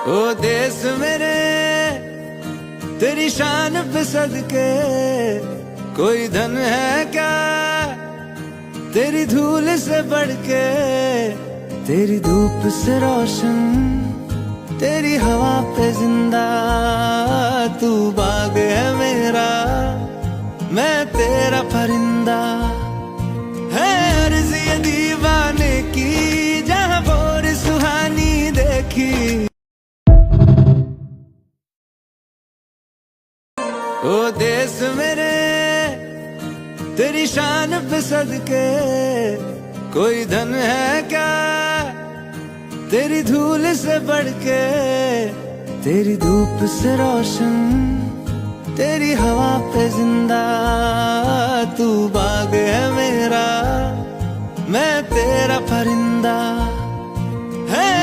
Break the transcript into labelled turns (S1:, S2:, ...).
S1: ओ देश मेरे तेरी शान पे सदके, कोई धन है क्या तेरी धूल से बढ़ के। तेरी धूप से रोशन, तेरी हवा पे जिंदा, तू बाग है मेरा, मैं तेरा परिंदा। है अर्ज़ ये दीवाने की, जहाँ बोर सुहानी देखी। ओ देश मेरे तेरी शान पे सदके, कोई धन है क्या तेरी धूल से बढ़ के। तेरी धूप से रोशन, तेरी हवा पे जिंदा, तू बाग है मेरा, मैं तेरा परिंदा। है